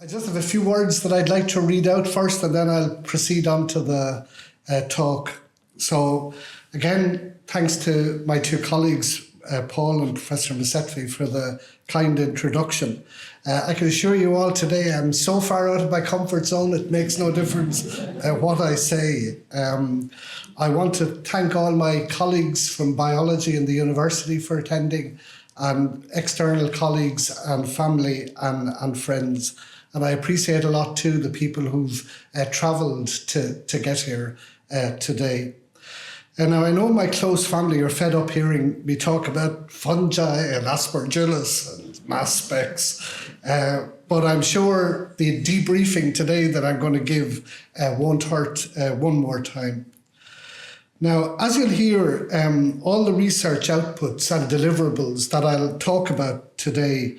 I just have a few words that I'd like to read out first, and then I'll proceed on to the talk. So again, thanks to my two colleagues, Paul and Professor Masetvi, for the kind introduction. I can assure you all today I'm so far out of my comfort zone it makes no difference what I say. I want to thank all my colleagues from biology in the university for attending, and external colleagues and family and friends. And I appreciate a lot too the people who've travelled to get here today. And now I know my close family are fed up hearing me talk about fungi and aspergillus and mass specs, but I'm sure the debriefing today that I'm going to give won't hurt one more time. Now, as you'll hear, all the research outputs and deliverables that I'll talk about today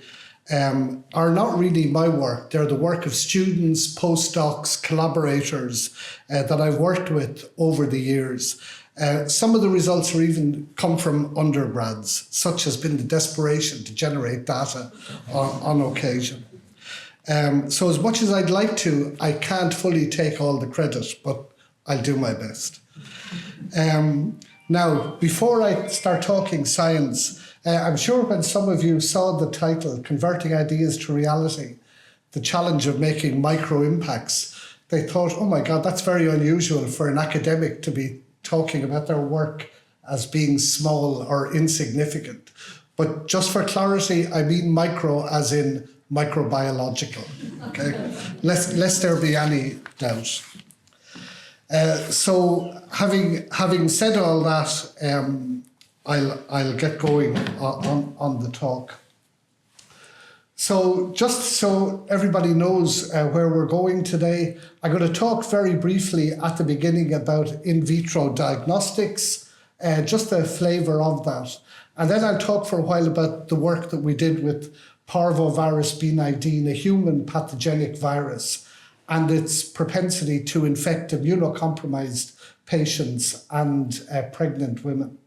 are not really my work. They're the work of students, postdocs, collaborators that I've worked with over the years. Some of the results are even come from undergrads. Such has been the desperation to generate data on occasion. So as much as I'd like to, I can't fully take all the credit, but I'll do my best. Now, before I start talking science, I'm sure when some of you saw the title, Converting Ideas to Reality, the challenge of making micro impacts, they thought, oh my God, that's very unusual for an academic to be talking about their work as being small or insignificant. But just for clarity, I mean micro as in microbiological, okay? Lest there be any doubt. So having said all that, I'll get going on the talk. So just so everybody knows where we're going today, I'm going to talk very briefly at the beginning about in vitro diagnostics, just a flavour of that. And then I'll talk for a while about the work that we did with parvovirus B19, a human pathogenic virus, and its propensity to infect immunocompromised patients and pregnant women.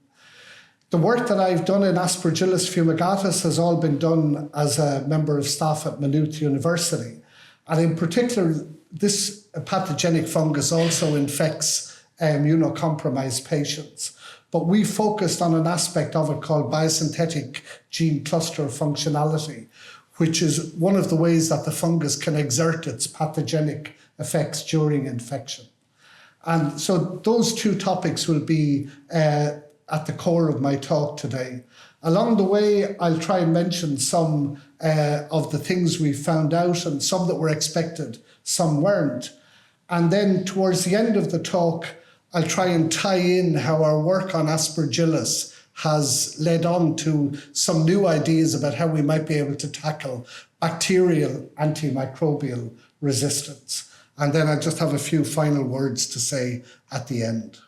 The work that I've done in Aspergillus fumigatus has all been done as a member of staff at Maynooth University. And in particular, this pathogenic fungus also infects immunocompromised patients. But we focused on an aspect of it called biosynthetic gene cluster functionality, which is one of the ways that the fungus can exert its pathogenic effects during infection. And so those two topics will be at the core of my talk today. Along the way, I'll try and mention some of the things we found out, and some that were expected, some weren't. And then towards the end of the talk, I'll try and tie in how our work on Aspergillus has led on to some new ideas about how we might be able to tackle bacterial antimicrobial resistance. And then I just have a few final words to say at the end.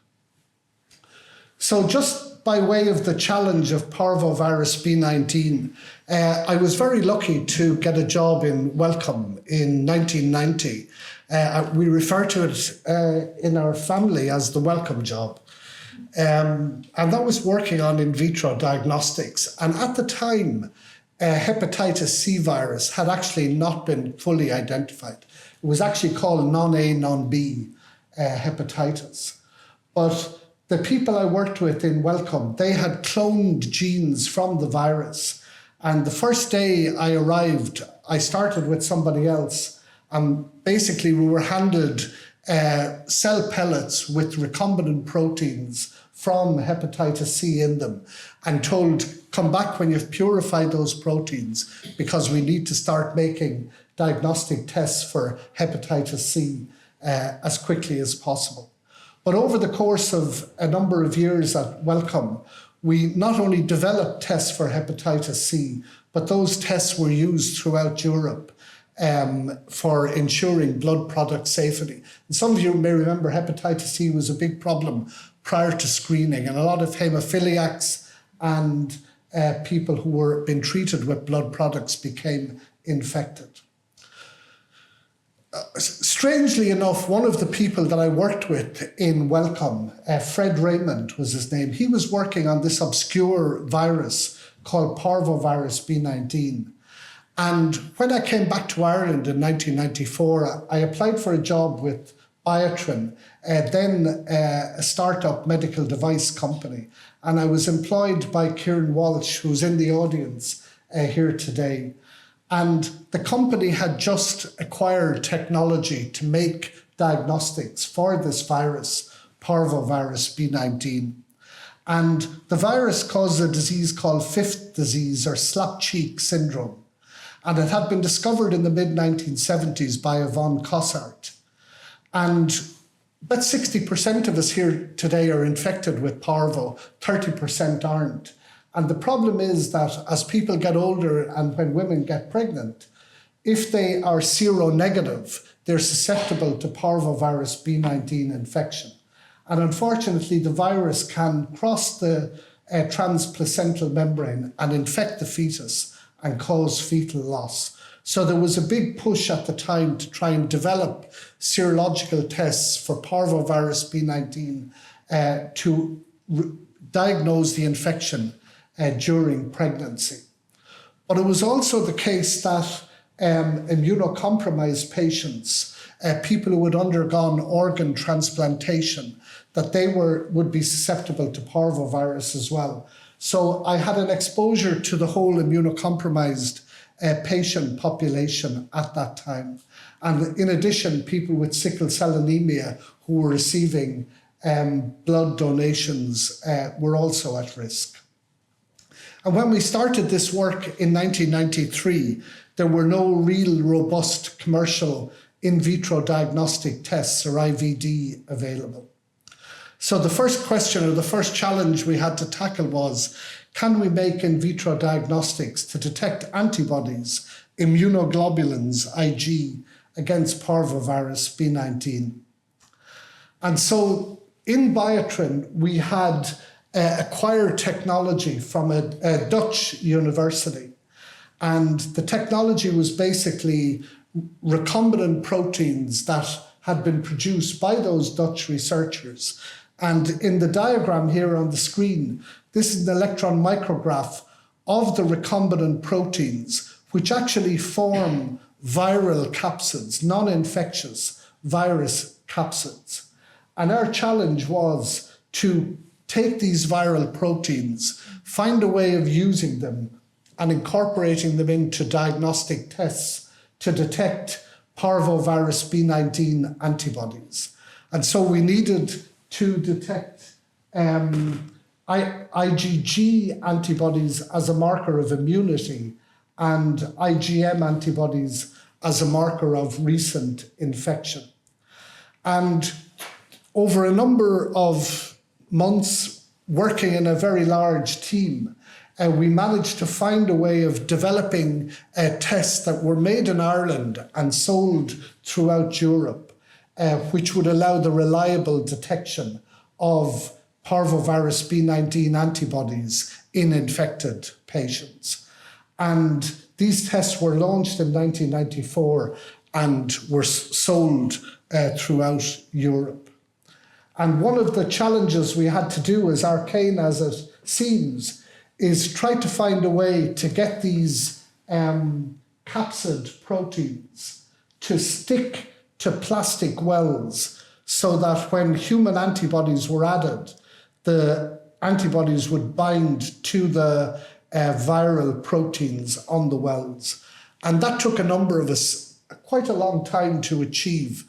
So just by way of the challenge of parvovirus B19, I was very lucky to get a job in Wellcome in 1990. We refer to it in our family as the Wellcome job. And that was working on in vitro diagnostics. And at the time, hepatitis C virus had actually not been fully identified. It was actually called non-A, non-B hepatitis. But the people I worked with in Wellcome, they had cloned genes from the virus. And the first day I arrived, I started with somebody else. And basically we were handed cell pellets with recombinant proteins from hepatitis C in them and told, come back when you've purified those proteins because we need to start making diagnostic tests for hepatitis C as quickly as possible. But over the course of a number of years at Wellcome, we not only developed tests for hepatitis C, but those tests were used throughout Europe for ensuring blood product safety. And some of you may remember hepatitis C was a big problem prior to screening, and a lot of hemophiliacs and people who were being treated with blood products became infected. Strangely enough, one of the people that I worked with in Wellcome, Fred Raymond was his name, he was working on this obscure virus called parvovirus B19. And when I came back to Ireland in 1994, I applied for a job with Biotrin, then a startup medical device company. And I was employed by Kieran Walsh, who's in the audience here today. And the company had just acquired technology to make diagnostics for this virus, parvovirus B19. And the virus causes a disease called fifth disease or slap cheek syndrome. And it had been discovered in the mid-1970s by Yvonne Cossart. And about 60% of us here today are infected with parvo, 30% aren't. And the problem is that as people get older and when women get pregnant, if they are seronegative, they're susceptible to parvovirus B19 infection. And unfortunately, the virus can cross the transplacental membrane and infect the fetus and cause fetal loss. So there was a big push at the time to try and develop serological tests for parvovirus B19 to diagnose the infection during pregnancy. But it was also the case that immunocompromised patients, people who had undergone organ transplantation, that they would be susceptible to parvovirus as well. So I had an exposure to the whole immunocompromised patient population at that time. And in addition, people with sickle cell anemia who were receiving blood donations were also at risk. And when we started this work in 1993, there were no real robust commercial in vitro diagnostic tests or IVD available. So the first question or the first challenge we had to tackle was, can we make in vitro diagnostics to detect antibodies, immunoglobulins, Ig, against parvovirus B19? And so in Biotrin, we had acquired technology from a Dutch university. And the technology was basically recombinant proteins that had been produced by those Dutch researchers. And in the diagram here on the screen, this is an electron micrograph of the recombinant proteins, which actually form viral capsids, non-infectious virus capsids. And our challenge was to take these viral proteins, find a way of using them and incorporating them into diagnostic tests to detect parvovirus B19 antibodies. And so we needed to detect IgG antibodies as a marker of immunity and IgM antibodies as a marker of recent infection. And over a number of months working in a very large team, we managed to find a way of developing tests that were made in Ireland and sold throughout Europe, which would allow the reliable detection of parvovirus B19 antibodies in infected patients. And these tests were launched in 1994 and were sold throughout Europe. And one of the challenges we had to do, as arcane as it seems, is try to find a way to get these capsid proteins to stick to plastic wells so that when human antibodies were added, the antibodies would bind to the viral proteins on the wells. And that took a number of us quite a long time to achieve.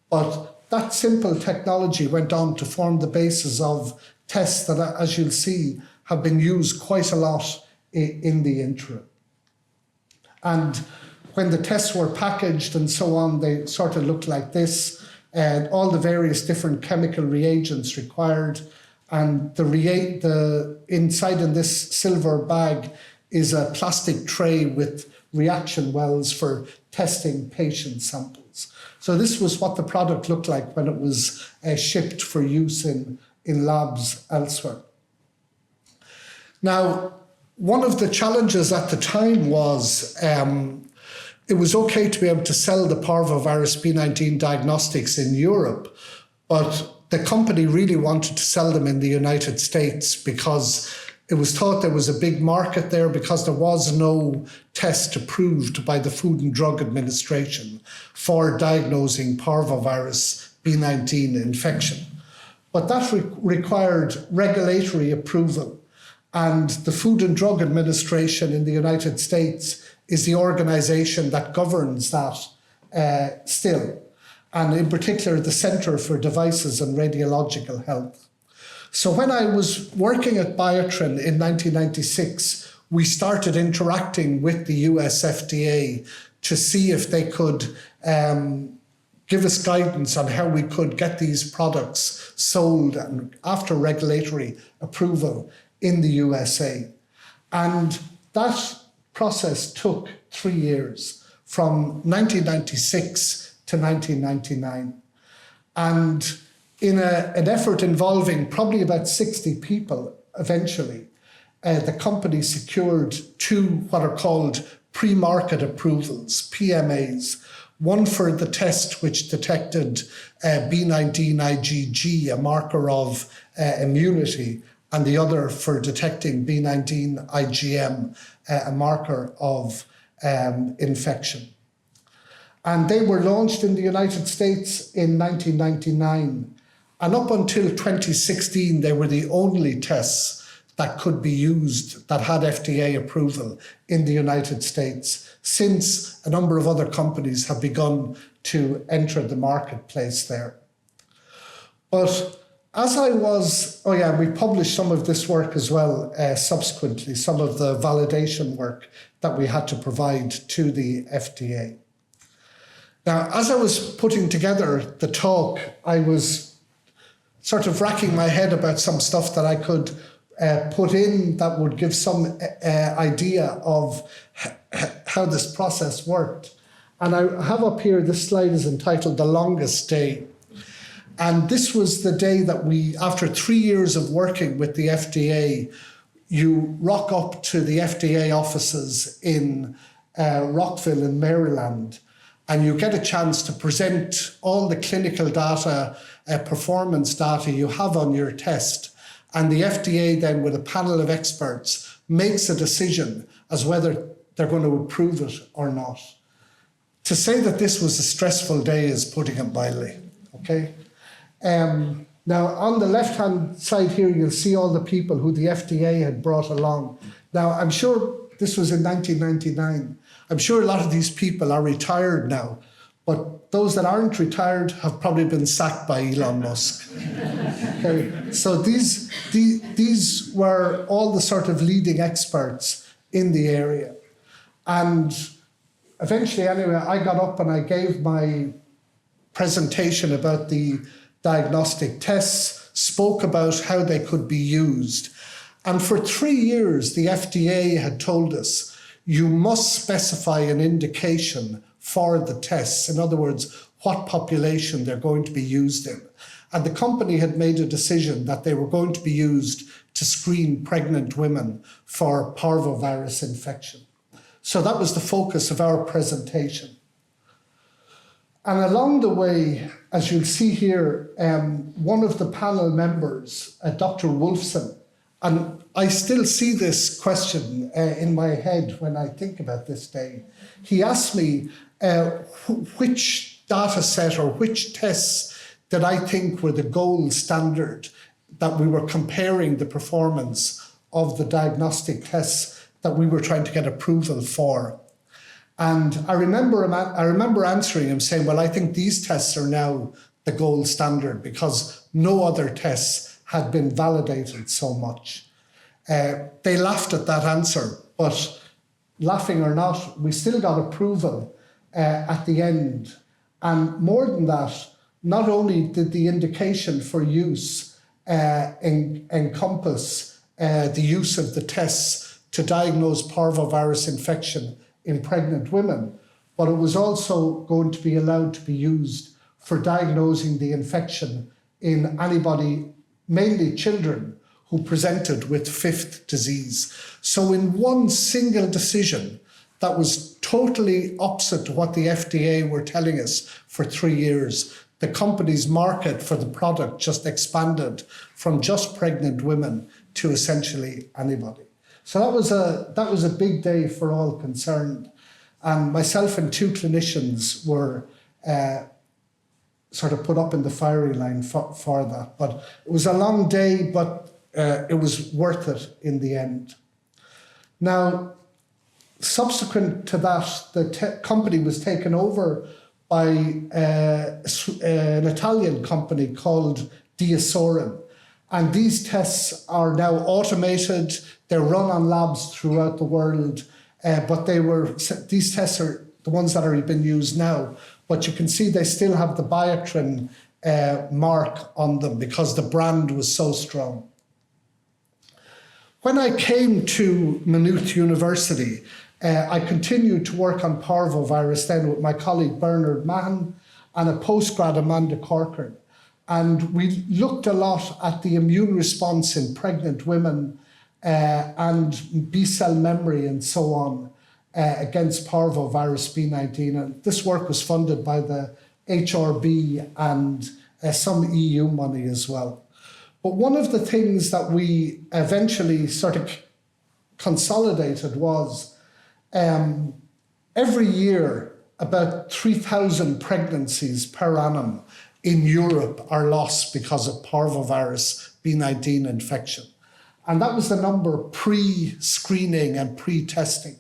But that simple technology went on to form the basis of tests that, as you'll see, have been used quite a lot in the interim. And when the tests were packaged and so on, they sort of looked like this, all the various different chemical reagents required. And the inside in this silver bag is a plastic tray with reaction wells for testing patient samples. So this was what the product looked like when it was shipped for use in labs elsewhere. Now, one of the challenges at the time was it was okay to be able to sell the parvovirus B19 diagnostics in Europe, but the company really wanted to sell them in the United States because It was thought there was a big market there because there was no test approved by the Food and Drug Administration for diagnosing parvovirus B19 infection. But that required regulatory approval. And the Food and Drug Administration in the United States is the organization that governs that still. And in particular, the Center for Devices and Radiological Health. So when I was working at Biotrin in 1996, we started interacting with the US FDA to see if they could give us guidance on how we could get these products sold and after regulatory approval in the USA. And that process took 3 years, from 1996 to 1999. And in an effort involving probably about 60 people eventually, the company secured 2 what are called pre-market approvals, PMAs, one for the test which detected B19 IgG, a marker of immunity, and the other for detecting B19 IgM, a marker of infection. And they were launched in the United States in 1999. And up until 2016, they were the only tests that could be used that had FDA approval in the United States, since a number of other companies have begun to enter the marketplace there. But as I was, we published some of this work as well subsequently, some of the validation work that we had to provide to the FDA. Now, as I was putting together the talk, I was sort of racking my head about some stuff that I could put in that would give some idea of how this process worked. And I have up here, this slide is entitled The Longest Day. And this was the day that we, after 3 years of working with the FDA, you rock up to the FDA offices in Rockville in Maryland, and you get a chance to present all the clinical data, performance data you have on your test. And the FDA then, with a panel of experts, makes a decision as whether they're going to approve it or not. To say that this was a stressful day is putting it mildly, okay? Now, on the left-hand side here, you'll see all the people who the FDA had brought along. Now, I'm sure this was in 1999. I'm sure a lot of these people are retired now, but those that aren't retired have probably been sacked by Elon Musk. Okay. So these were all the sort of leading experts in the area. And eventually, anyway, I got up and I gave my presentation about the diagnostic tests, spoke about how they could be used. And for 3 years, the FDA had told us, you must specify an indication for the tests. In other words, what population they're going to be used in. And the company had made a decision that they were going to be used to screen pregnant women for parvovirus infection. So that was the focus of our presentation. And along the way, as you'll see here, one of the panel members, Dr. Wolfson, and I still see this question in my head when I think about this day. He asked me which data set or which tests that I think were the gold standard that we were comparing the performance of the diagnostic tests that we were trying to get approval for. And I remember answering him saying, well, I think these tests are now the gold standard because no other tests had been validated so much. They laughed at that answer, but laughing or not, we still got approval at the end. And more than that, not only did the indication for use encompass the use of the tests to diagnose parvovirus infection in pregnant women, but it was also going to be allowed to be used for diagnosing the infection in anybody, mainly children, who presented with fifth disease. So in one single decision that was totally opposite to what the FDA were telling us for 3 years, the company's market for the product just expanded from just pregnant women to essentially anybody. So that was a big day for all concerned. And myself and two clinicians were sort of put up in the firing line for that. But it was a long day, but it was worth it in the end. Now, subsequent to that, the company was taken over by an Italian company called Diasorin. And these tests are now automated. They're run on labs throughout the world. But these tests are the ones that are being used now. But you can see they still have the Biotrin mark on them because the brand was so strong. When I came to Maynooth University, I continued to work on parvovirus then with my colleague Bernard Mahan and a postgrad, Amanda Corcoran. And we looked a lot at the immune response in pregnant women and B-cell memory and so on against parvovirus B19. And this work was funded by the HRB and some EU money as well. But one of the things that we eventually sort of consolidated was every year about 3,000 pregnancies per annum in Europe are lost because of parvovirus B19 infection. And that was the number pre-screening and pre-testing.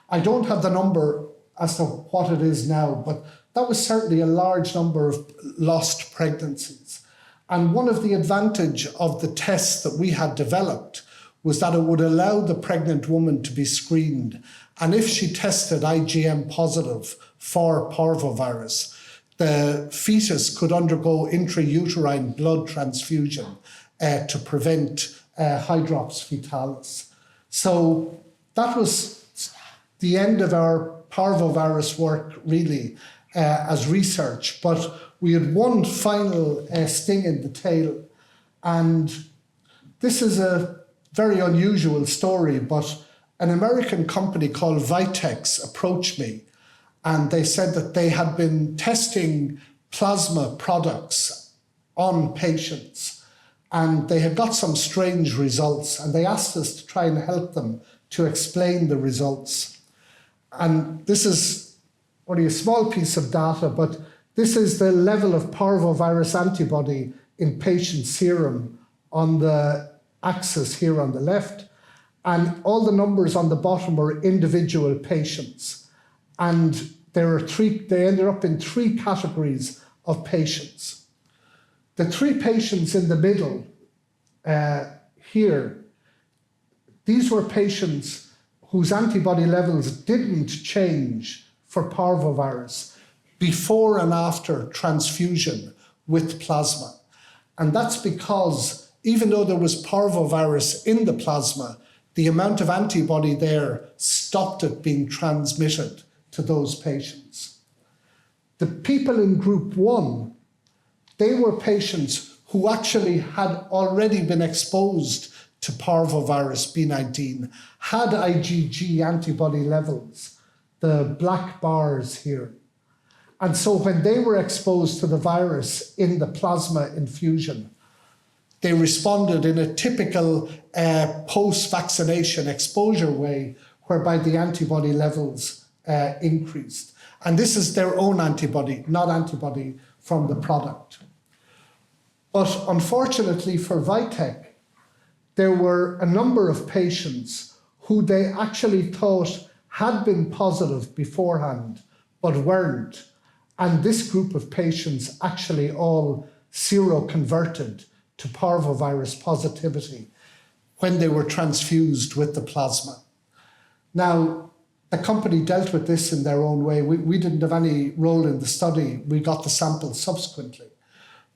I don't have the number as to what it is now, but that was certainly a large number of lost pregnancies. And one of the advantage of the tests that we had developed was that it would allow the pregnant woman to be screened. And if she tested IgM positive for parvovirus, the fetus could undergo intrauterine blood transfusion to prevent hydrops fetalis. So that was the end of our parvovirus work, really, as research. But we had one final sting in the tail. And this is a very unusual story, but an American company called Vitex approached me, and they said that they had been testing plasma products on patients, and they had got some strange results, and they asked us to try and help them to explain the results. And this is only a small piece of data, but this is the level of parvovirus antibody in patient serum on the axis here on the left. And all the numbers on the bottom are individual patients. And they ended up in three categories of patients. The three patients in the middle here, these were patients whose antibody levels didn't change for parvovirus before and after transfusion with plasma. And that's because even though there was parvovirus in the plasma, the amount of antibody there stopped it being transmitted to those patients. The people in group 1, they were patients who actually had already been exposed to parvovirus B19, had IgG antibody levels, the black bars here. And so when they were exposed to the virus in the plasma infusion, they responded in a typical post-vaccination exposure way, whereby the antibody levels increased. And this is their own antibody, not antibody from the product. But unfortunately for Vitek, there were a number of patients who they actually thought had been positive beforehand, but weren't. And this group of patients actually all seroconverted to parvovirus positivity when they were transfused with the plasma. Now, the company dealt with this in their own way. We didn't have any role in the study. We got the sample subsequently.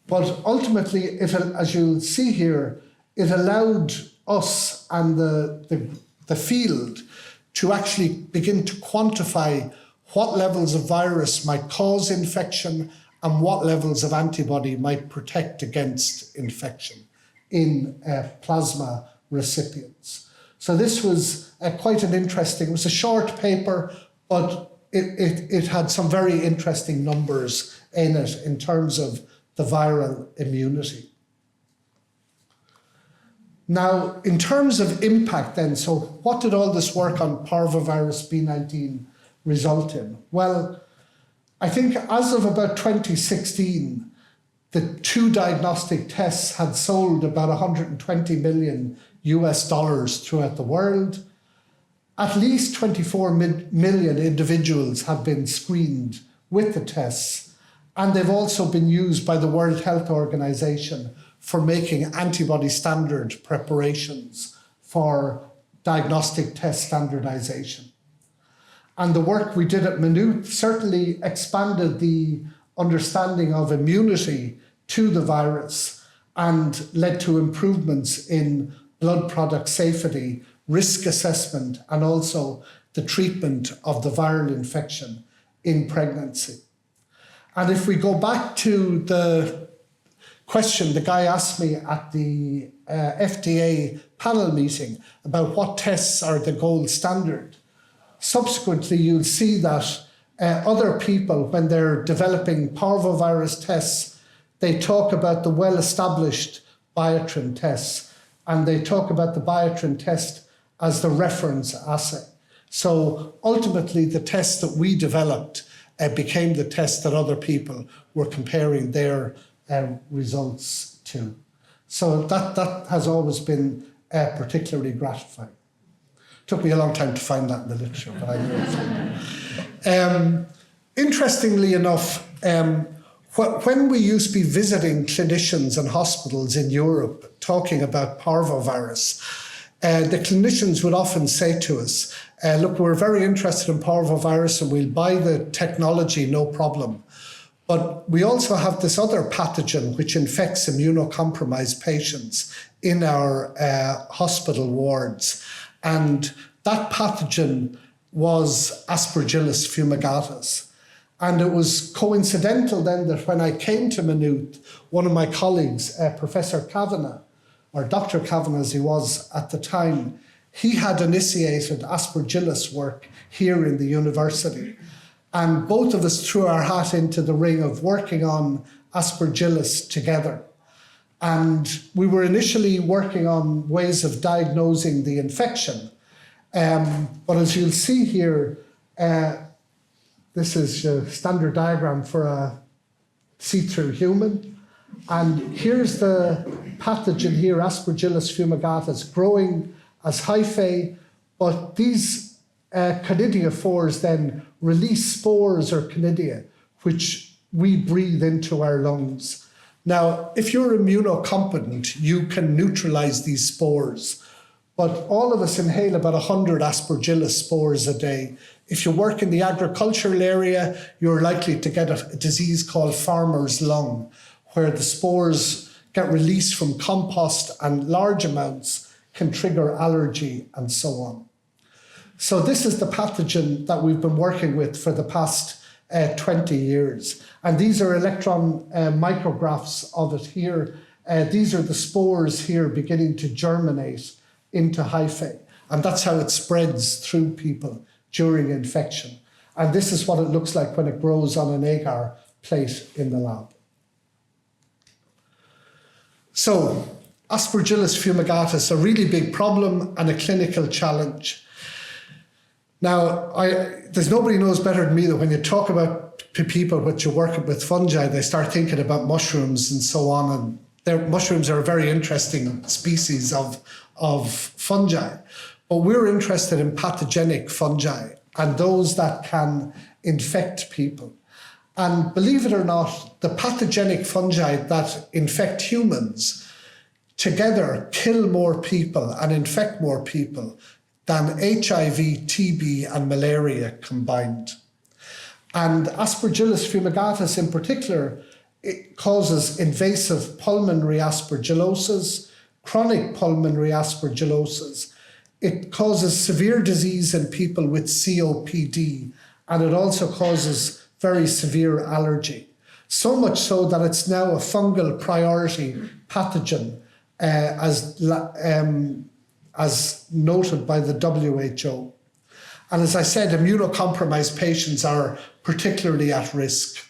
But ultimately, as you'll see here, it allowed us and the field to actually begin to quantify what levels of virus might cause infection and what levels of antibody might protect against infection in plasma recipients. So this was quite an interesting, it was a short paper, but it had some very interesting numbers in it in terms of the viral immunity. Now, in terms of impact then, so what did all this work on parvovirus B19 result in? Well, I think as of about 2016, the 2 diagnostic tests had sold about $120 million throughout the world. At least 24 million individuals have been screened with the tests, and they've also been used by the World Health Organization for making antibody standard preparations for diagnostic test standardization. And the work we did at Maynooth certainly expanded the understanding of immunity to the virus and led to improvements in blood product safety, risk assessment, and also the treatment of the viral infection in pregnancy. And if we go back to the question the guy asked me at the FDA panel meeting about what tests are the gold standard, subsequently you'll see that other people, when they're developing parvovirus tests, they talk about the well-established Biotrin tests, and they talk about the Biotrin test as the reference assay. So ultimately the test that we developed became the test that other people were comparing their results to. So that has always been particularly gratifying. Took me a long time to find that in the literature, but I knew it. Interestingly enough, when we used to be visiting clinicians and hospitals in Europe talking about parvovirus, the clinicians would often say to us, look, we're very interested in parvovirus and we'll buy the technology, no problem. But we also have this other pathogen which infects immunocompromised patients in our hospital wards. And that pathogen was Aspergillus fumigatus. And it was coincidental then that when I came to Maynooth, one of my colleagues, Professor Kavanagh, or Dr. Kavanagh as he was at the time, he had initiated Aspergillus work here in the university. And both of us threw our hat into the ring of working on Aspergillus together. And we were initially working on ways of diagnosing the infection. But as you'll see here, this is a standard diagram for a see-through human. And here's the pathogen here, Aspergillus fumigatus, growing as hyphae, but these conidiophores then release spores or conidia, which we breathe into our lungs. Now, if you're immunocompetent, you can neutralize these spores, but all of us inhale about 100 Aspergillus spores a day. If you work in the agricultural area, you're likely to get a disease called farmer's lung, where the spores get released from compost and large amounts can trigger allergy and so on. So this is the pathogen that we've been working with for the past 20 years. And these are electron micrographs of it here. These are the spores here beginning to germinate into hyphae. And that's how it spreads through people during infection. And this is what it looks like when it grows on an agar plate in the lab. So Aspergillus fumigatus, a really big problem and a clinical challenge. Now, there's nobody knows better than me that when you talk about people which are working with fungi, they start thinking about mushrooms and so on. And mushrooms are a very interesting species of fungi. But we're interested in pathogenic fungi and those that can infect people. And believe it or not, the pathogenic fungi that infect humans together kill more people and infect more people than HIV, TB, and malaria combined. And Aspergillus fumigatus in particular, it causes invasive pulmonary aspergillosis, chronic pulmonary aspergillosis. It causes severe disease in people with COPD, and it also causes very severe allergy. So much so that it's now a fungal priority pathogen as noted by the WHO. And as I said, immunocompromised patients are particularly at risk.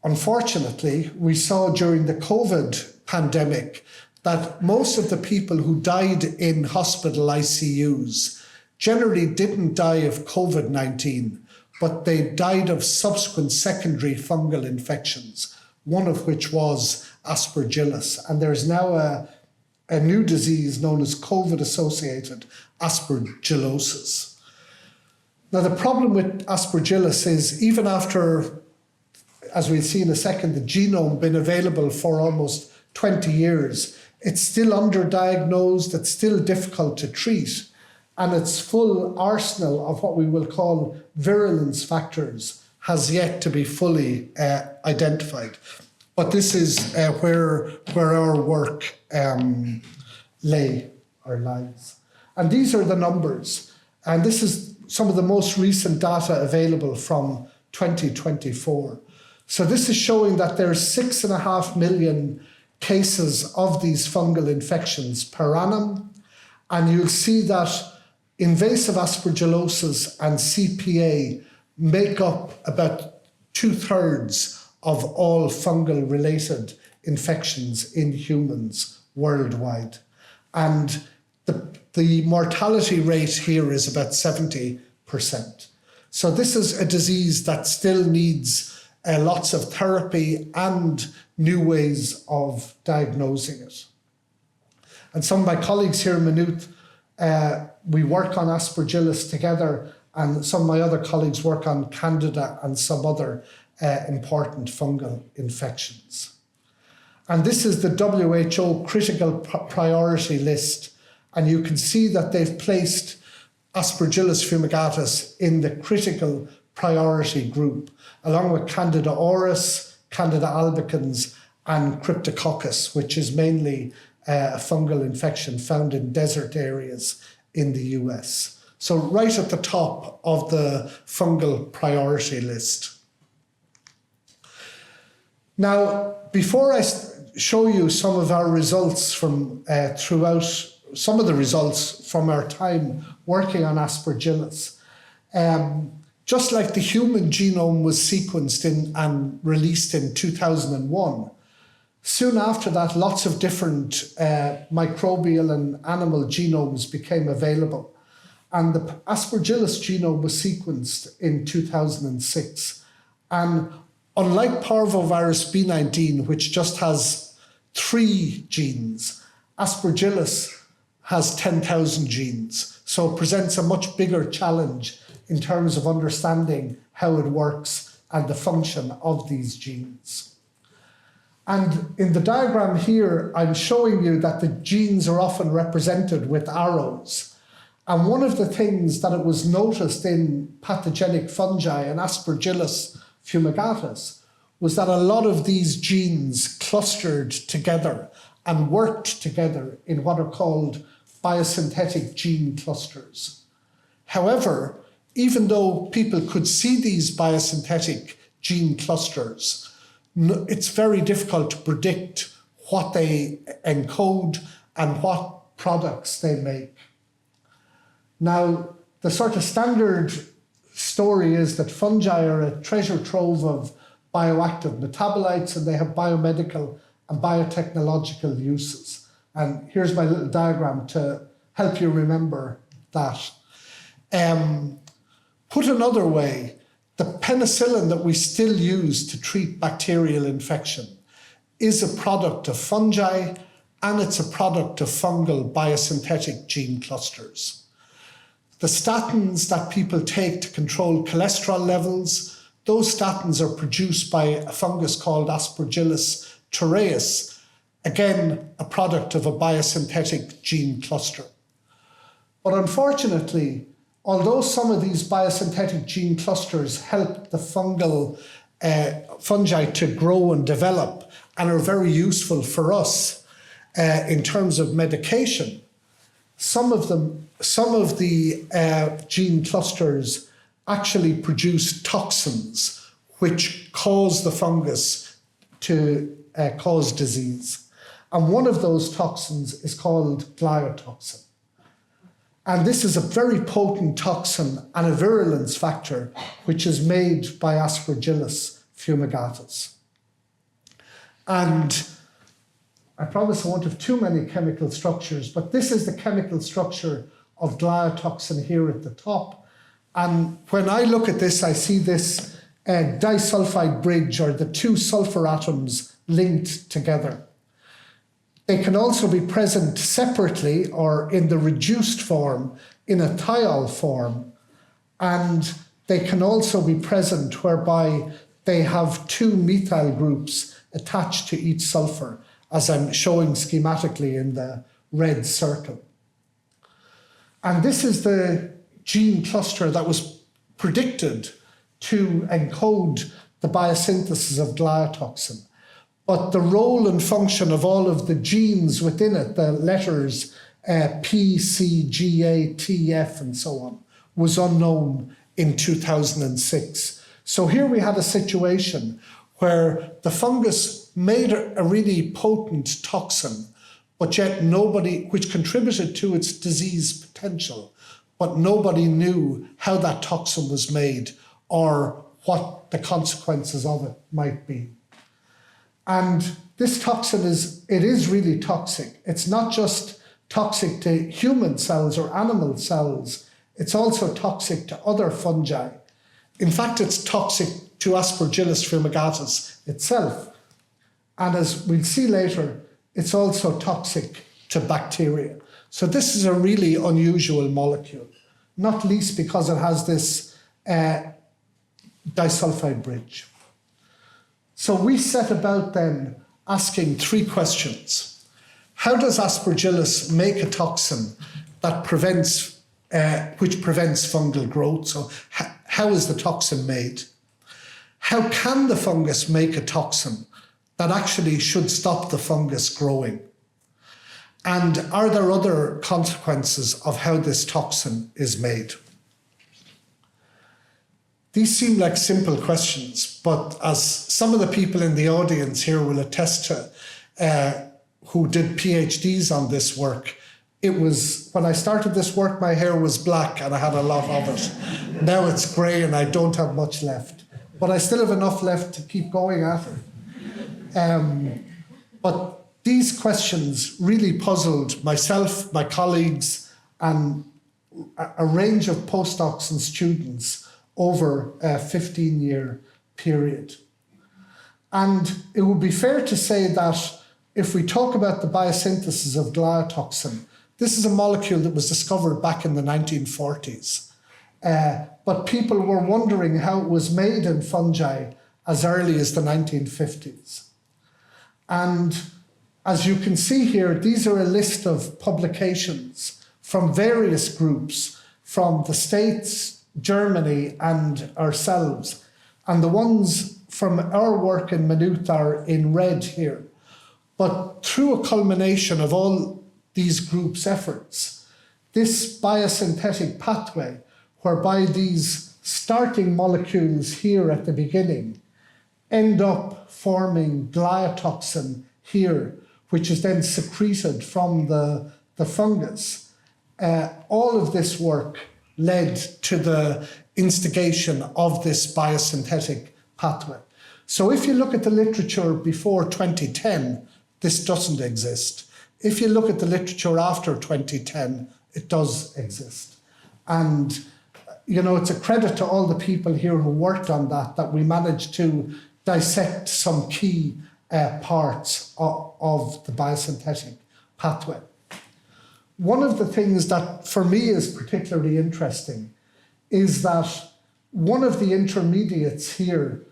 Unfortunately, we saw during the COVID pandemic that most of the people who died in hospital ICUs generally didn't die of COVID-19, but they died of subsequent secondary fungal infections, one of which was Aspergillus. And there's now a new disease known as COVID-associated aspergillosis. Now, the problem with Aspergillus is even after, as we'll see in a second, the genome been available for almost 20 years, it's still underdiagnosed, it's still difficult to treat, and its full arsenal of what we will call virulence factors has yet to be fully identified. But this is where our work lies. And these are the numbers. And this is some of the most recent data available from 2024. So this is showing that there's 6.5 million cases of these fungal infections per annum. And you'll see that invasive aspergillosis and CPA make up about 2/3 of all fungal related infections in humans worldwide. And the mortality rate here is about 70%. So this is a disease that still needs lots of therapy and new ways of diagnosing it. And some of my colleagues here in Maynooth, we work on Aspergillus together, and some of my other colleagues work on Candida and some other important fungal infections. And this is the WHO critical priority list. And you can see that they've placed Aspergillus fumigatus in the critical priority group, along with Candida auris, Candida albicans, and Cryptococcus, which is mainly a fungal infection found in desert areas in the US. So right at the top of the fungal priority list. Now, before I show you some of our results from some of the results from our time working on Aspergillus, just like the human genome was sequenced and released in 2001, soon after that, lots of different microbial and animal genomes became available. And the Aspergillus genome was sequenced in 2006. And unlike parvovirus B19, which just has 3 genes, Aspergillus has 10,000 genes. So it presents a much bigger challenge in terms of understanding how it works and the function of these genes. And in the diagram here, I'm showing you that the genes are often represented with arrows. And one of the things that it was noticed in pathogenic fungi and Aspergillus fumigatus was that a lot of these genes clustered together and worked together in what are called biosynthetic gene clusters. However, even though people could see these biosynthetic gene clusters, it's very difficult to predict what they encode and what products they make. Now, the sort of standard story is that fungi are a treasure trove of bioactive metabolites, and they have biomedical and biotechnological uses. And here's my little diagram to help you remember that. Put another way, the penicillin that we still use to treat bacterial infection is a product of fungi, and it's a product of fungal biosynthetic gene clusters. The statins that people take to control cholesterol levels, those statins are produced by a fungus called Aspergillus terreus, again, a product of a biosynthetic gene cluster. But unfortunately, although some of these biosynthetic gene clusters help the fungi to grow and develop and are very useful for us in terms of medication, some of the gene clusters actually produce toxins which cause the fungus to cause disease. And one of those toxins is called gliotoxin. And this is a very potent toxin and a virulence factor which is made by Aspergillus fumigatus. And I promise I won't have too many chemical structures, but this is the chemical structure of gliotoxin here at the top. And when I look at this, I see this disulfide bridge, or the two sulfur atoms linked together. They can also be present separately or in the reduced form, in a thiol form. And they can also be present whereby they have two methyl groups attached to each sulfur, as I'm showing schematically in the red circle. And this is the gene cluster that was predicted to encode the biosynthesis of gliotoxin. But the role and function of all of the genes within it, the letters P, C, G, A, T, F, and so on, was unknown in 2006. So here we had a situation where the fungus made a really potent toxin, but yet nobody, which contributed to its disease potential, but nobody knew how that toxin was made or what the consequences of it might be. And this toxin is really toxic. It's not just toxic to human cells or animal cells, it's also toxic to other fungi. In fact, it's toxic to Aspergillus fumigatus itself. And as we'll see later, it's also toxic to bacteria. So this is a really unusual molecule, not least because it has this disulfide bridge. So we set about then asking three questions. How does Aspergillus make a toxin that which prevents fungal growth? So how is the toxin made? How can the fungus make a toxin that actually should stop the fungus growing? And are there other consequences of how this toxin is made? These seem like simple questions, but as some of the people in the audience here will attest to, who did PhDs on this work, it was, when I started this work, my hair was black and I had a lot of it. Now it's grey and I don't have much left, but I still have enough left to keep going at it. But these questions really puzzled myself, my colleagues, and a range of postdocs and students over a 15-year period. And it would be fair to say that if we talk about the biosynthesis of gliotoxin, this is a molecule that was discovered back in the 1940s. But people were wondering how it was made in fungi as early as the 1950s. And as you can see here, these are a list of publications from various groups from the States, Germany, and ourselves. And the ones from our work in Maynooth are in red here. But through a culmination of all these groups' efforts, this biosynthetic pathway, whereby these starting molecules here at the beginning end up forming gliotoxin here, which is then secreted from the fungus, all of this work led to the instigation of this biosynthetic pathway. So if you look at the literature before 2010, this doesn't exist. If you look at the literature after 2010, it does exist. And, you know, it's a credit to all the people here who worked on that we managed to dissect some key parts of the biosynthetic pathway. One of the things that for me is particularly interesting is that one of the intermediates here,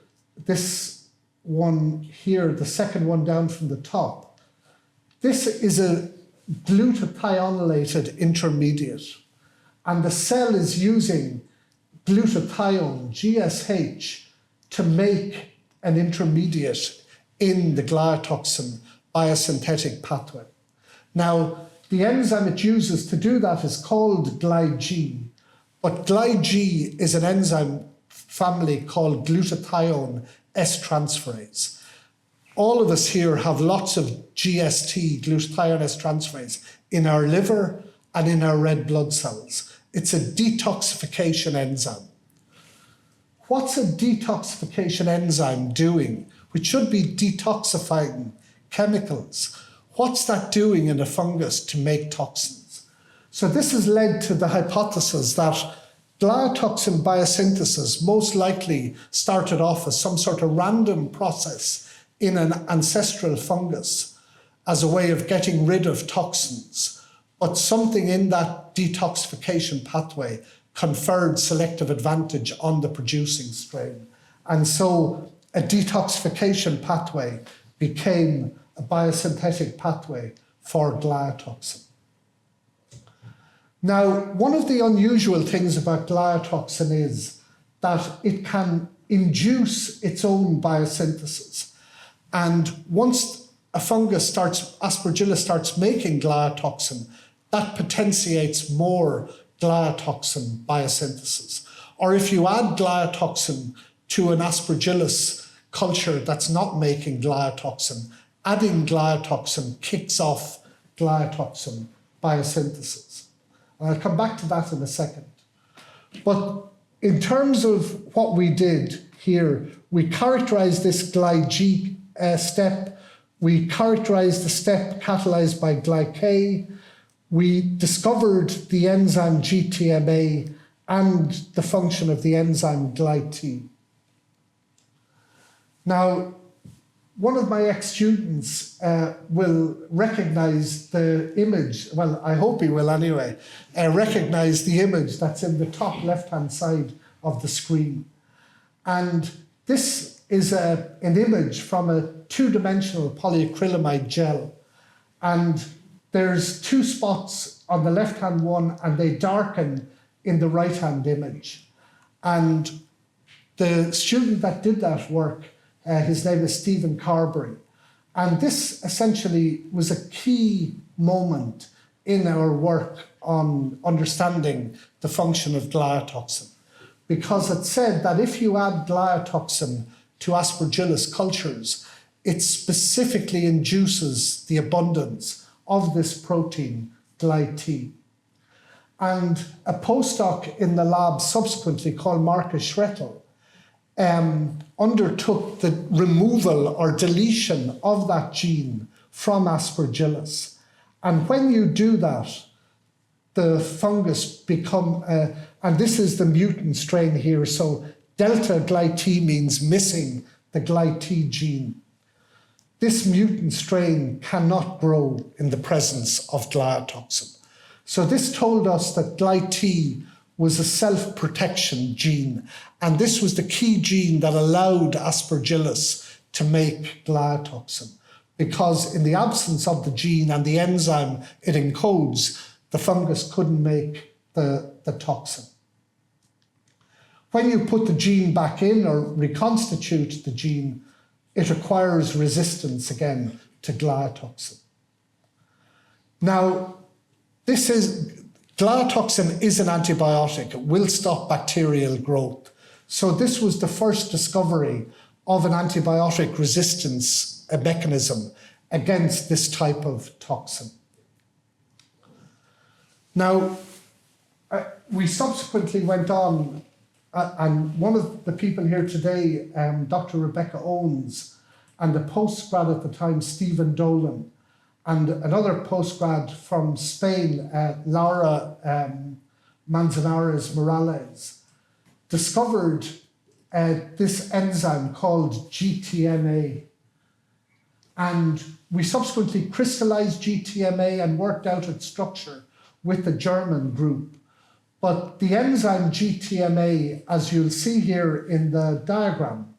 this one here, the second one down from the top, this is a glutathionylated intermediate. And the cell is using glutathione, GSH, to make an intermediate in the gliotoxin biosynthetic pathway. Now, the enzyme it uses to do that is called GlyG, but GlyG is an enzyme family called glutathione S-transferase. All of us here have lots of GST, glutathione S-transferase, in our liver and in our red blood cells. It's a detoxification enzyme. What's a detoxification enzyme doing, which should be detoxifying chemicals? what's that doing in a fungus to make toxins? So this has led to the hypothesis that gliotoxin biosynthesis most likely started off as some sort of random process in an ancestral fungus as a way of getting rid of toxins, but something in that detoxification pathway conferred selective advantage on the producing strain. And so a detoxification pathway became a biosynthetic pathway for gliotoxin. Now, one of the unusual things about gliotoxin is that it can induce its own biosynthesis. And once a fungus Aspergillus starts making gliotoxin, that potentiates more gliotoxin biosynthesis. Or if you add gliotoxin to an Aspergillus culture that's not making gliotoxin, adding gliotoxin kicks off gliotoxin biosynthesis. And I'll come back to that in a second. But in terms of what we did here, we characterized this glyG step. We characterized the step catalyzed by glyK. We discovered the enzyme GTMA and the function of the enzyme GlyT. Now, one of my ex-students will recognize the image, well, I hope he will anyway, recognize the image that's in the top left-hand side of the screen. And this is an image from a two-dimensional polyacrylamide gel. And there's two spots on the left-hand one, and they darken in the right-hand image. And the student that did that work, his name is Stephen Carberry. And this essentially was a key moment in our work on understanding the function of gliotoxin, because it said that if you add gliotoxin to Aspergillus cultures, it specifically induces the abundance of this protein, GlyT. And a postdoc in the lab subsequently called Marcus Schrettel undertook the removal or deletion of that gene from Aspergillus. And when you do that, the fungus become, and this is the mutant strain here, so delta GlyT means missing the GlyT gene. This mutant strain cannot grow in the presence of gliotoxin. So this told us that GlyT was a self-protection gene, and this was the key gene that allowed Aspergillus to make gliotoxin, because in the absence of the gene and the enzyme it encodes, the fungus couldn't make the toxin. When you put the gene back in or reconstitute the gene, it acquires resistance again to gliotoxin. Now, gliotoxin is an antibiotic. It will stop bacterial growth. So this was the first discovery of an antibiotic resistance mechanism against this type of toxin. Now, we subsequently went on, and one of the people here today, Dr. Rebecca Owens, and a postgrad at the time, Stephen Doyle, and another postgrad from Spain, Laura Manzanares Morales, discovered this enzyme called GTMA. And we subsequently crystallized GTMA and worked out its structure with the German group. But the enzyme GTMA, as you'll see here in the diagram,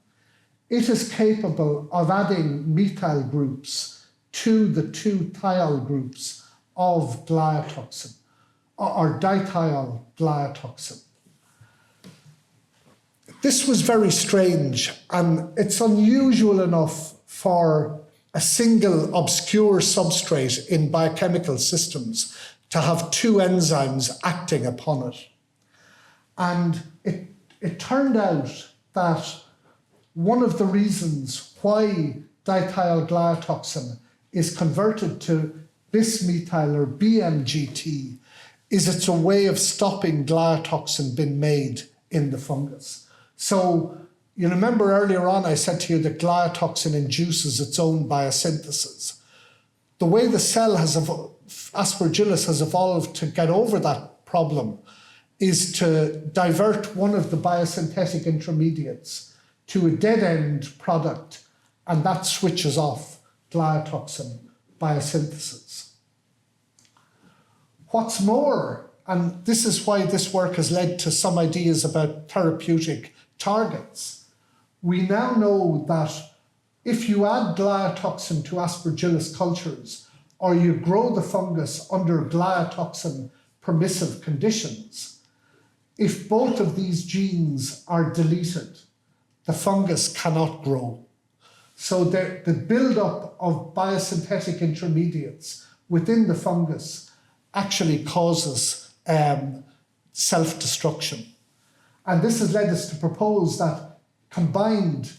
it is capable of adding methyl groups to the two thiol groups of gliotoxin, or dithiol gliotoxin. This was very strange, and it's unusual enough for a single obscure substrate in biochemical systems to have two enzymes acting upon it. And it turned out that one of the reasons why dithiol gliotoxin is converted to bismethyl or BMGT is it's a way of stopping gliotoxin being made in the fungus. So you remember earlier on I said to you that gliotoxin induces its own biosynthesis. the way the cell Aspergillus has evolved to get over that problem is to divert one of the biosynthetic intermediates to a dead-end product, and that switches off gliotoxin biosynthesis. What's more, and this is why this work has led to some ideas about therapeutic targets, we now know that if you add gliotoxin to Aspergillus cultures, or you grow the fungus under gliotoxin permissive conditions, if both of these genes are deleted, the fungus cannot grow. So the buildup of biosynthetic intermediates within the fungus actually causes self-destruction. And this has led us to propose that combined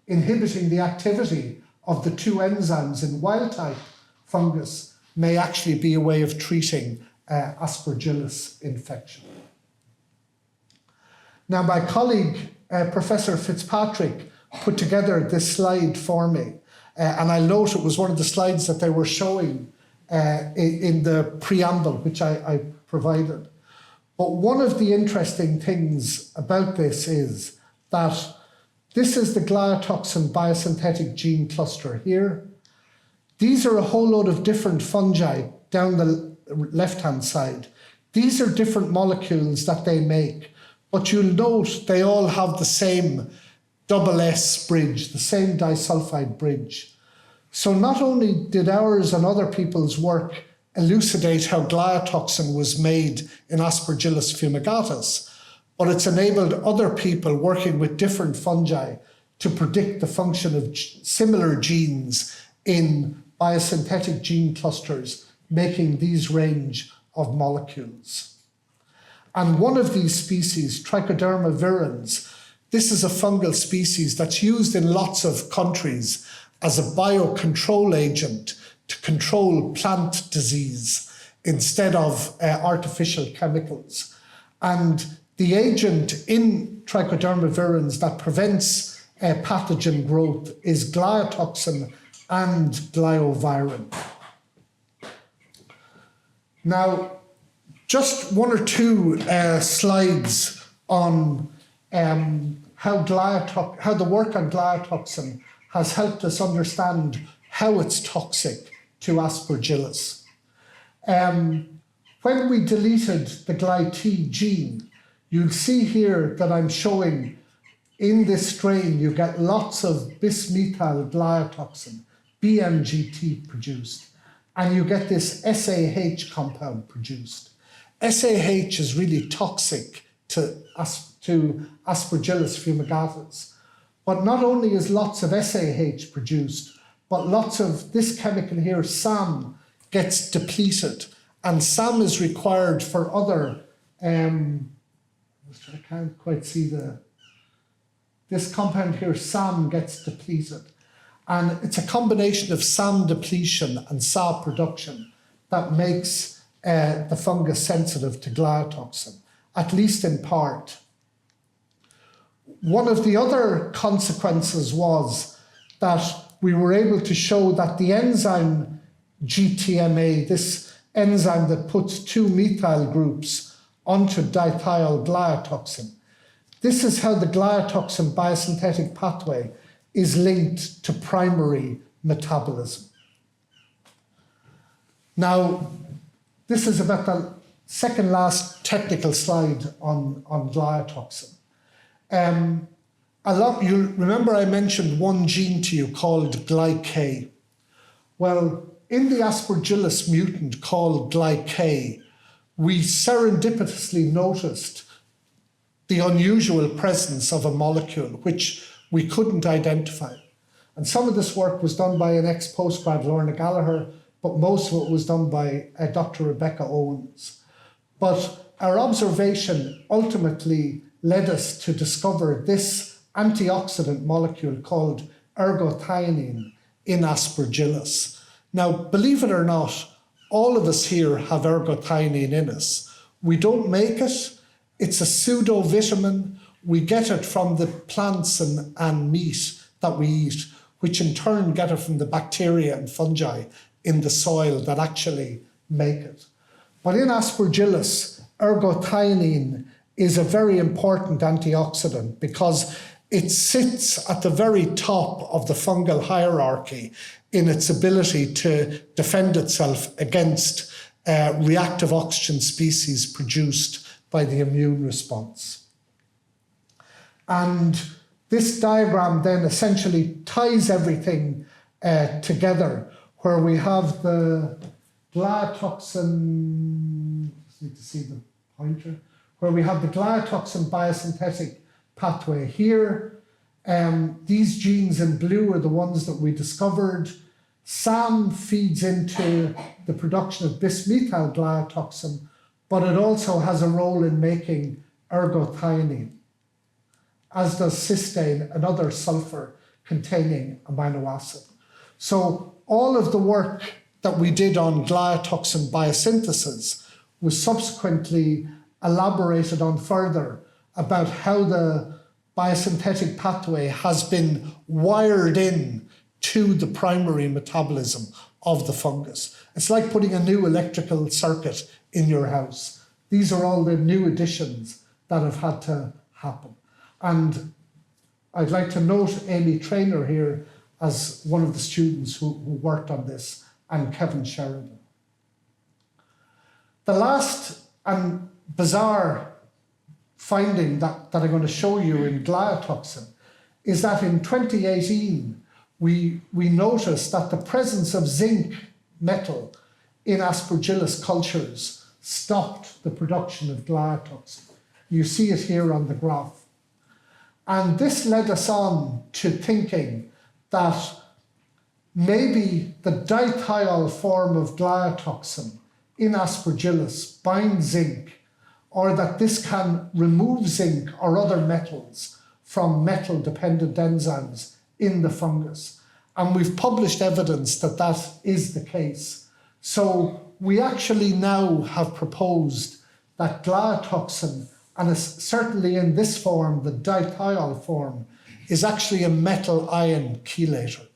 inhibiting the activity of the two enzymes in wild-type fungus may actually be a way of treating Aspergillus infection. Now, my colleague, Professor Fitzpatrick, put together this slide for me, and I note it was one of the slides that they were showing in the preamble, which I provided. But one of the interesting things about this is that this is the gliotoxin biosynthetic gene cluster here. These are a whole load of different fungi down the left-hand side. These are different molecules that they make, but you'll note they all have the same double S bridge, the same disulfide bridge. So not only did ours and other people's work elucidate how gliotoxin was made in Aspergillus fumigatus, but it's enabled other people working with different fungi to predict the function of similar genes in biosynthetic gene clusters, making these range of molecules. And one of these species, Trichoderma virens, this is a fungal species that's used in lots of countries as a biocontrol agent to control plant disease instead of artificial chemicals. And the agent in Trichoderma virens that prevents pathogen growth is gliotoxin and gliovirin. Now, just one or two slides on how the work on gliotoxin has helped us understand how it's toxic to Aspergillus. When we deleted the glyT gene, you'll see here that I'm showing in this strain you get lots of bismethyl gliotoxin, BMGT, produced, and you get this SAH compound produced. SAH is really toxic to Aspergillus fumigatus. But not only is lots of SAH produced, but lots of this chemical here, SAM, gets depleted. And SAM is required for other, I can't quite see this compound here, SAM, gets depleted. And it's a combination of SAM depletion and SA production that makes the fungus sensitive to gliotoxin, at least in part. One of the other consequences was that we were able to show that the enzyme GTMA, this enzyme that puts two methyl groups onto dithiol gliotoxin, this is how the gliotoxin biosynthetic pathway is linked to primary metabolism. Now, this is about the second last technical slide on gliotoxin. You remember I mentioned one gene to you called GlyK. Well, in the Aspergillus mutant called GlyK, we serendipitously noticed the unusual presence of a molecule which we couldn't identify. And some of this work was done by an ex-postgrad, Lorna Gallagher, but most of it was done by Dr. Rebecca Owens. But our observation ultimately led us to discover this antioxidant molecule called ergothioneine in Aspergillus. Now, believe it or not, all of us here have ergothioneine in us. We don't make it. It's a pseudo-vitamin. We get it from the plants and meat that we eat, which in turn get it from the bacteria and fungi in the soil that actually make it. But in Aspergillus, ergothioneine is a very important antioxidant because it sits at the very top of the fungal hierarchy in its ability to defend itself against reactive oxygen species produced by the immune response. And this diagram then essentially ties everything together, where we have the gliotoxin, just need to see the pointer, where we have the gliotoxin biosynthetic pathway here. These genes in blue are the ones that we discovered. SAM feeds into the production of bis-methyl gliotoxin, but it also has a role in making ergothioneine, as does cysteine, another sulfur-containing amino acid. So all of the work that we did on gliotoxin biosynthesis was subsequently elaborated on further about how the biosynthetic pathway has been wired in to the primary metabolism of the fungus. It's like putting a new electrical circuit in your house. These are all the new additions that have had to happen. And I'd like to note Amy Traynor here as one of the students who worked on this, and Kevin Sheridan. The last and bizarre finding that I'm going to show you in gliotoxin is that in 2018, we noticed that the presence of zinc metal in Aspergillus cultures stopped the production of gliotoxin. You see it here on the graph. And this led us on to thinking that maybe the dithiol form of gliotoxin in Aspergillus binds zinc, or that this can remove zinc or other metals from metal-dependent enzymes in the fungus. And we've published evidence that that is the case. So we actually now have proposed that gliotoxin, and certainly in this form, the dithiol form, is actually a metal ion chelator.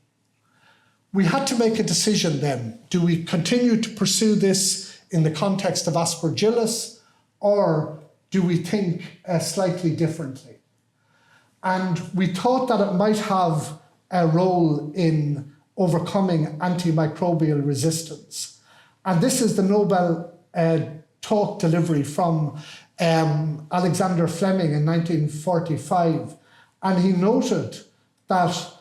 We had to make a decision then. Do we continue to pursue this in the context of Aspergillus, or do we think slightly differently? And we thought that it might have a role in overcoming antimicrobial resistance. And this is the Nobel talk delivery from Alexander Fleming in 1945. And he noted that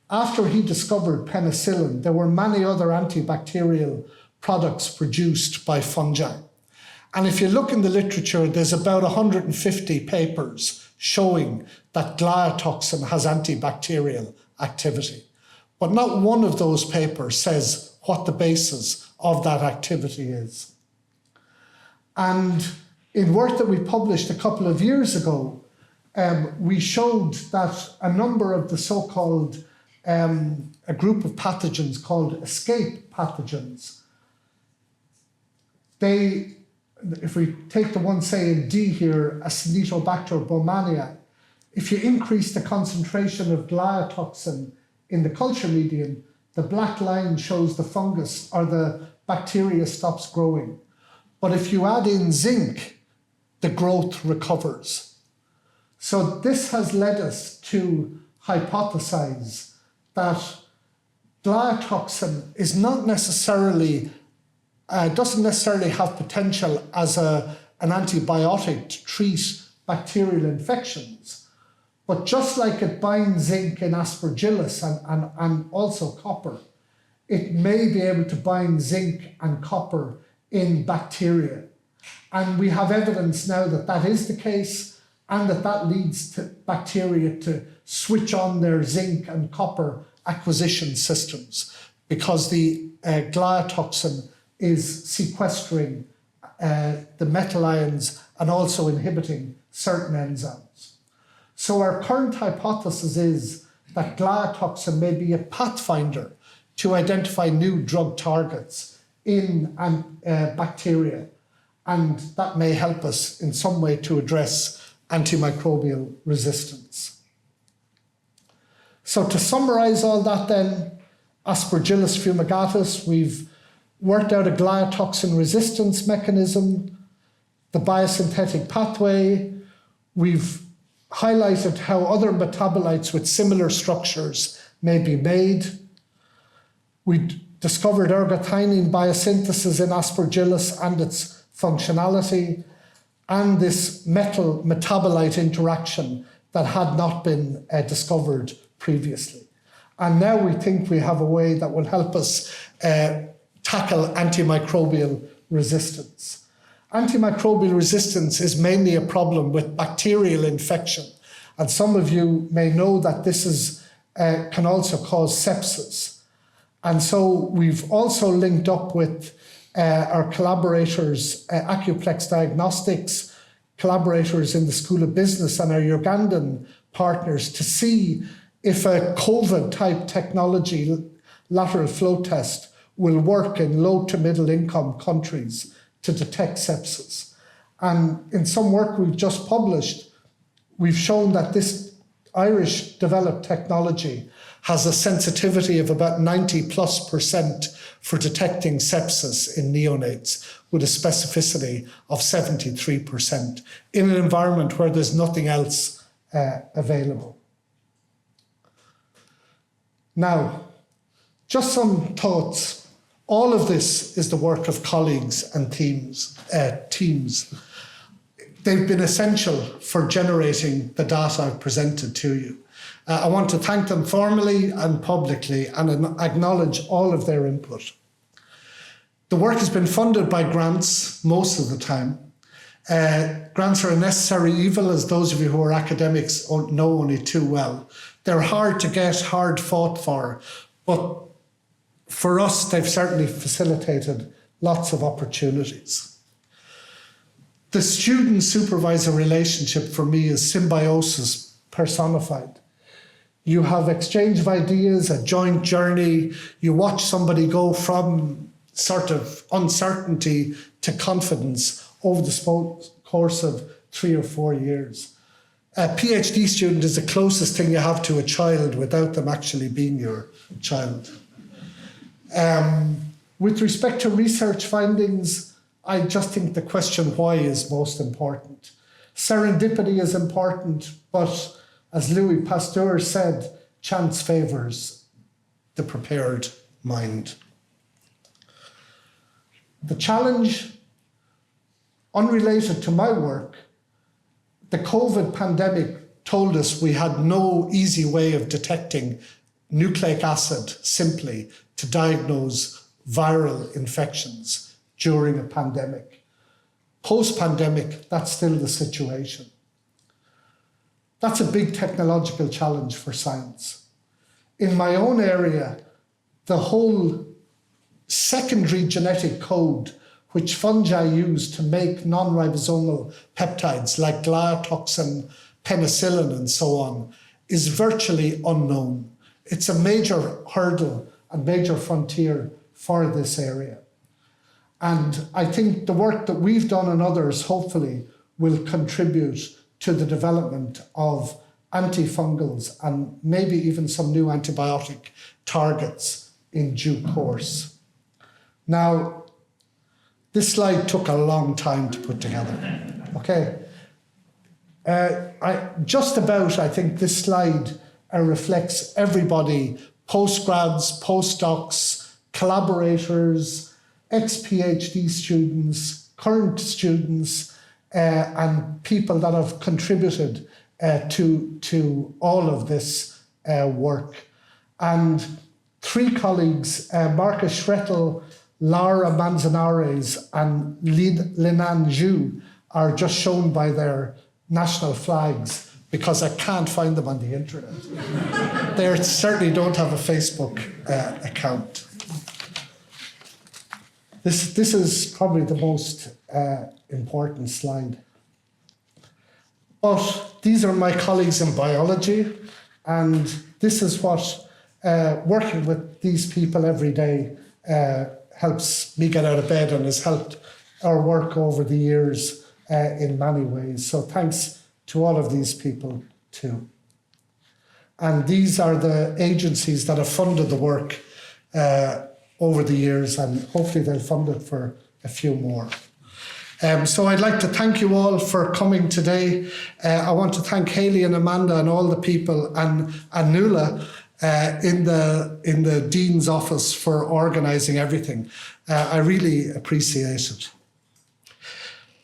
after he discovered penicillin, there were many other antibacterial products produced by fungi. And if you look in the literature, there's about 150 papers showing that gliotoxin has antibacterial activity. But not one of those papers says what the basis of that activity is. And in work that we published a couple of years ago, we showed that a number of the so-called, a group of pathogens called escape pathogens, if we take the one, say, in D here, Acinetobacter baumannii, if you increase the concentration of gliotoxin in the culture medium, the black line shows the fungus or the bacteria stops growing. But if you add in zinc, the growth recovers. So this has led us to hypothesize that gliotoxin is not necessarily doesn't necessarily have potential as an antibiotic to treat bacterial infections, but just like it binds zinc in Aspergillus and also copper, it may be able to bind zinc and copper in bacteria. And we have evidence now that that is the case, and that leads to bacteria to switch on their zinc and copper acquisition systems, because the gliotoxin is sequestering the metal ions and also inhibiting certain enzymes. So our current hypothesis is that gliotoxin may be a pathfinder to identify new drug targets in bacteria, and that may help us in some way to address antimicrobial resistance. So to summarize all that then, Aspergillus fumigatus, we've worked out a gliotoxin resistance mechanism, the biosynthetic pathway. We've highlighted how other metabolites with similar structures may be made. We discovered ergothioneine biosynthesis in Aspergillus and its functionality, and this metal metabolite interaction that had not been discovered previously. And now we think we have a way that will help us tackle antimicrobial resistance. Antimicrobial resistance is mainly a problem with bacterial infection. And some of you may know that this can also cause sepsis. And so we've also linked up with our collaborators, Acuplex Diagnostics, collaborators in the School of Business, and our Ugandan partners to see if a COVID-type technology lateral flow test will work in low to middle income countries to detect sepsis. And in some work we've just published, we've shown that this Irish developed technology has a sensitivity of about 90+% for detecting sepsis in neonates, with a specificity of 73% in an environment where there's nothing else available. Now, just some thoughts. All of this is the work of colleagues and teams. They've been essential for generating the data I've presented to you. I want to thank them formally and publicly and acknowledge all of their input. The work has been funded by grants most of the time. Grants are a necessary evil, as those of you who are academics know only too well. They're hard to get, hard fought for, but for us, they've certainly facilitated lots of opportunities. The student-supervisor relationship for me is symbiosis personified. You have exchange of ideas, a joint journey. You watch somebody go from sort of uncertainty to confidence over the course of 3 or 4 years. A PhD student is the closest thing you have to a child without them actually being your child. With respect to research findings, I just think the question why is most important. Serendipity is important, but as Louis Pasteur said, chance favors the prepared mind. The challenge, unrelated to my work, the COVID pandemic told us we had no easy way of detecting nucleic acid simply to diagnose viral infections during a pandemic. Post-pandemic, that's still the situation. That's a big technological challenge for science. In my own area, the whole secondary genetic code which fungi use to make non-ribosomal peptides like gliotoxin, penicillin, and so on, is virtually unknown. It's a major hurdle and major frontier for this area. And I think the work that we've done and others hopefully will contribute to the development of antifungals and maybe even some new antibiotic targets in due course. Now, this slide took a long time to put together, okay? I think this slide reflects everybody, postgrads, postdocs, collaborators, ex-PhD students, current students, and people that have contributed to all of this work. And 3 colleagues, Marcus Schrettel, Laura Manzanares, and Linan Zhu, are just shown by their national flags because I can't find them on the internet. They certainly don't have a Facebook account. This is probably the most important slide. But these are my colleagues in biology, and this is what working with these people every day helps me get out of bed and has helped our work over the years in many ways. So thanks to all of these people too. And these are the agencies that have funded the work. over the years, and hopefully they'll fund it for a few more. So I'd like to thank you all for coming today. I want to thank Hayley and Amanda and all the people, and Nuala in the Dean's office for organising everything. I really appreciate it.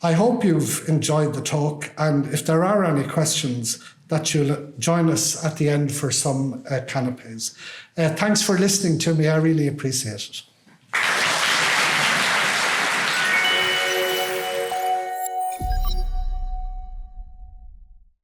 I hope you've enjoyed the talk, and if there are any questions, that you'll join us at the end for some canapes. Thanks for listening to me. I really appreciate it.